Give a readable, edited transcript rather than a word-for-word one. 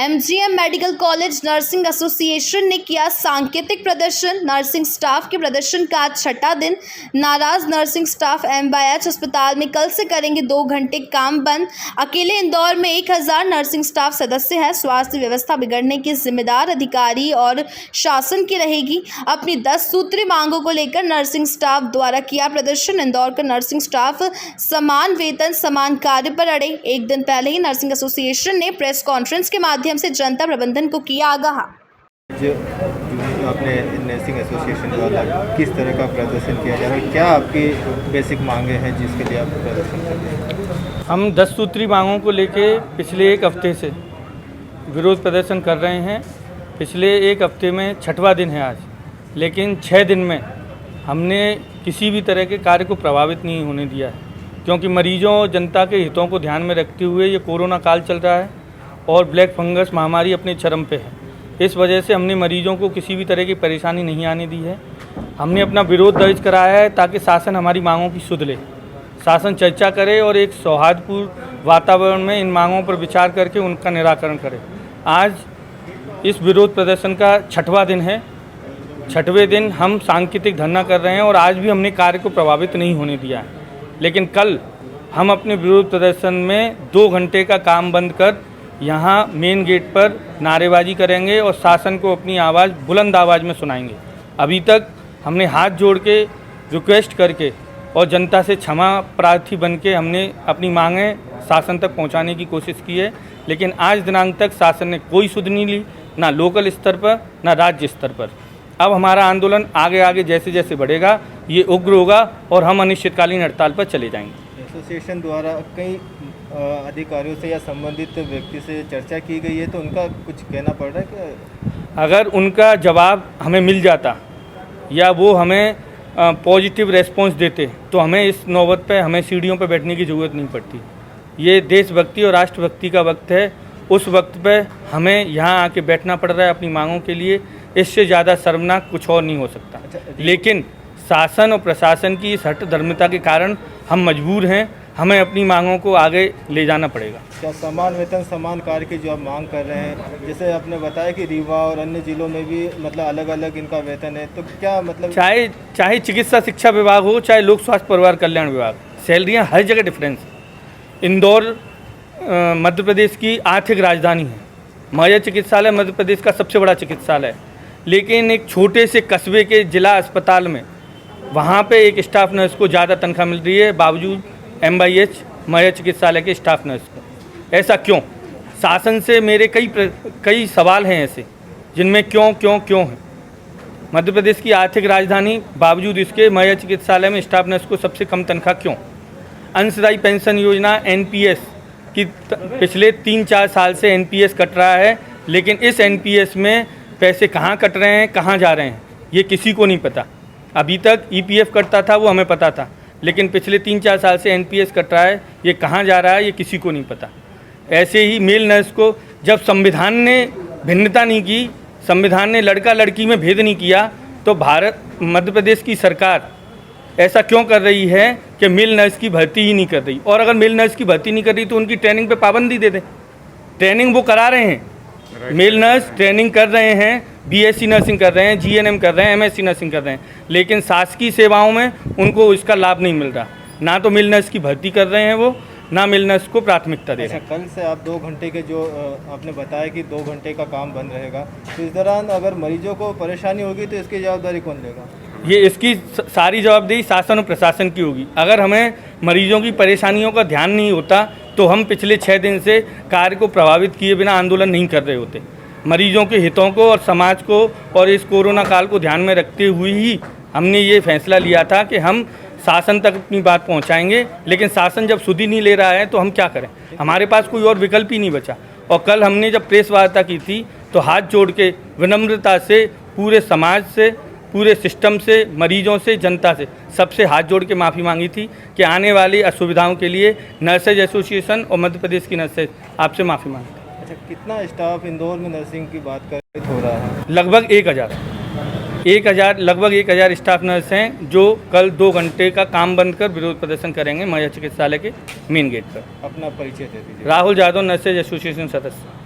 MGM medical college nursing association ने किया सांकेतिक प्रदर्शन। नर्सिंग स्टाफ के प्रदर्शन का आज छठा दिन। नाराज नर्सिंग स्टाफ एमवाईएच अस्पताल में कल से करेंगे 2 घंटे काम बंद। अकेले इंदौर में 1000 नर्सिंग स्टाफ सदस्य हैं। स्वास्थ्य व्यवस्था बिगड़ने की जिम्मेदार अधिकारी और शासन की रहेगी। अपनी 10 सूत्री मांगों को लेकर नर्सिंग स्टाफ द्वारा किया प्रदर्शन। इंदौर का नर्सिंग स्टाफ समान वेतन समान कार्य पर अड़े। एक दिन पहले ही नर्सिंग एसोसिएशन ने प्रेस कॉन्फ्रेंस के माध्यम से जनता प्रबंधन को किया आगाह। जो आपने नर्सिंग एसोसिएशन द्वारा किस तरह का प्रदर्शन किया जा रहा है, क्या आपकी बेसिक मांगे हैं जिसके लिए आप प्रदर्शन कर रहे हैं? हम 10 सूत्री मांगों को लेके पिछले एक हफ्ते से विरोध प्रदर्शन कर रहे हैं। पिछले एक हफ्ते में 6वां दिन है आज, लेकिन 6 दिन में हमने किसी भी तरह के कार्य को प्रभावित नहीं होने दिया है, क्योंकि मरीजों और जनता के हितों को ध्यान में रखते हुए ये कोरोना काल चल रहा है और ब्लैक फंगस महामारी अपने चरम पे है। इस वजह से हमने मरीजों को किसी भी तरह की परेशानी नहीं आने दी है। हमने अपना विरोध दर्ज कराया है ताकि शासन हमारी मांगों की सुध ले, शासन चर्चा करे और एक सौहार्दपूर्ण वातावरण में इन मांगों पर विचार करके उनका निराकरण करे। आज इस विरोध प्रदर्शन का 6वां दिन है। 6वें दिन हम सांकेतिक धरना कर रहे हैं और आज भी हमने कार्य को प्रभावित नहीं होने दिया है। लेकिन कल हम अपने विरोध प्रदर्शन में 2 घंटे का काम बंद कर यहाँ मेन गेट पर नारेबाजी करेंगे और शासन को अपनी आवाज़ बुलंद आवाज़ में सुनाएंगे। अभी तक हमने हाथ जोड़ के रिक्वेस्ट करके और जनता से क्षमा प्रार्थी बन के हमने अपनी मांगें शासन तक पहुँचाने की कोशिश की है, लेकिन आज दिनांक तक शासन ने कोई सुध नहीं ली, ना लोकल स्तर पर ना राज्य स्तर पर। अब हमारा आंदोलन आगे आगे जैसे जैसे बढ़ेगा ये उग्र होगा और हम अनिश्चितकालीन हड़ताल पर चले जाएंगे। एसोसिएशन द्वारा कई अधिकारियों से या संबंधित व्यक्ति से चर्चा की गई है, तो उनका कुछ कहना पड़ रहा है कि अगर उनका जवाब हमें मिल जाता या वो हमें पॉजिटिव रेस्पॉन्स देते तो हमें इस नौबत पे हमें सीढ़ियों पे बैठने की ज़रूरत नहीं पड़ती। ये देशभक्ति और राष्ट्रभक्ति का वक्त है। उस वक्त पे हमें यहाँ आके बैठना पड़ रहा है अपनी मांगों के लिए। इससे ज़्यादा शर्मनाक कुछ और नहीं हो सकता। लेकिन शासन और प्रशासन की इस हठधर्मिता के कारण हम मजबूर हैं, हमें अपनी मांगों को आगे ले जाना पड़ेगा। क्या समान वेतन समान कार्य की जो आप मांग कर रहे हैं, जैसे आपने बताया कि रीवा और अन्य जिलों में भी मतलब अलग अलग इनका वेतन है, तो क्या मतलब चाहे चिकित्सा शिक्षा विभाग हो, चाहे लोक स्वास्थ्य परिवार कल्याण विभाग, सैलरियाँ हर जगह डिफरेंस है। इंदौर मध्य प्रदेश की आर्थिक राजधानी है। मौर्य चिकित्सालय मध्य प्रदेश का सबसे बड़ा चिकित्सालय है, लेकिन एक छोटे से कस्बे के जिला अस्पताल में वहाँ पे एक स्टाफ नर्स को ज़्यादा तनख्वाह मिल रही है बावजूद एमवाईएच मौर्य चिकित्सालय के स्टाफ नर्स को। ऐसा क्यों? शासन से मेरे कई सवाल हैं ऐसे जिनमें क्यों है। मध्य प्रदेश की आर्थिक राजधानी बावजूद इसके मौर्य चिकित्सालय में स्टाफ नर्स को सबसे कम तनख्वाह क्यों? अंशदायी पेंशन योजना एनपीएस की पिछले 3-4 साल से एनपीएस कट रहा है, लेकिन इस एनपीएस में पैसे कहाँ कट रहे हैं, कहाँ जा रहे हैं, ये किसी को नहीं पता। अभी तक ईपीएफ कटता था वो हमें पता था, लेकिन पिछले 3-4 साल से एनपीएस कट रहा है, ये कहाँ जा रहा है ये किसी को नहीं पता। ऐसे ही मेल नर्स को जब संविधान ने भिन्नता नहीं की, संविधान ने लड़का लड़की में भेद नहीं किया, तो मध्य प्रदेश की सरकार ऐसा क्यों कर रही है कि मेल नर्स की भर्ती ही नहीं कर रही? और अगर मेल नर्स की भर्ती नहीं कर रही तो उनकी ट्रेनिंग पे पाबंदी दे दें। ट्रेनिंग वो करा रहे हैं, मेल नर्स ट्रेनिंग कर रहे हैं, बीएससी नर्सिंग कर रहे हैं, जीएनएम कर रहे हैं, एमएससी नर्सिंग कर रहे हैं, लेकिन शासकीय सेवाओं में उनको इसका लाभ नहीं मिल रहा। ना तो मेल नर्स की भर्ती कर रहे हैं वो, ना मेल नर्स को प्राथमिकता दे रहे हैं। कल से आप 2 घंटे के जो आपने बताया कि 2 घंटे का काम बंद रहेगा, तो इस दौरान अगर मरीजों को परेशानी होगी तो इसकी जवाबदारी कौन लेगा? ये इसकी सारी जवाबदेही शासन और प्रशासन की होगी। अगर हमें मरीजों की परेशानियों का ध्यान नहीं होता तो हम पिछले 6 दिन से कार्य को प्रभावित किए बिना आंदोलन नहीं कर रहे होते। मरीजों के हितों को और समाज को और इस कोरोना काल को ध्यान में रखते हुए ही हमने ये फैसला लिया था कि हम शासन तक अपनी बात पहुंचाएंगे, लेकिन शासन जब सुध ही नहीं ले रहा है तो हम क्या करें? हमारे पास कोई और विकल्प ही नहीं बचा। और कल हमने जब प्रेस वार्ता की थी तो हाथ जोड़ के विनम्रता से पूरे समाज से, पूरे सिस्टम से, मरीजों से, जनता से, सबसे हाथ जोड़ के माफ़ी मांगी थी कि आने वाली असुविधाओं के लिए नर्सेज एसोसिएशन और मध्य प्रदेश की नर्सेज आपसे माफ़ी मांगती। अच्छा, कितना स्टाफ इंदौर में नर्सिंग की बात कर हो रहा है? लगभग 1000 स्टाफ नर्स हैं जो कल 2 घंटे का काम बंद कर विरोध प्रदर्शन करेंगे मौर्य चिकित्सालय के मेन गेट पर। अपना परिचय दे दीजिए। राहुल यादव, नर्सेज एसोसिएशन सदस्य।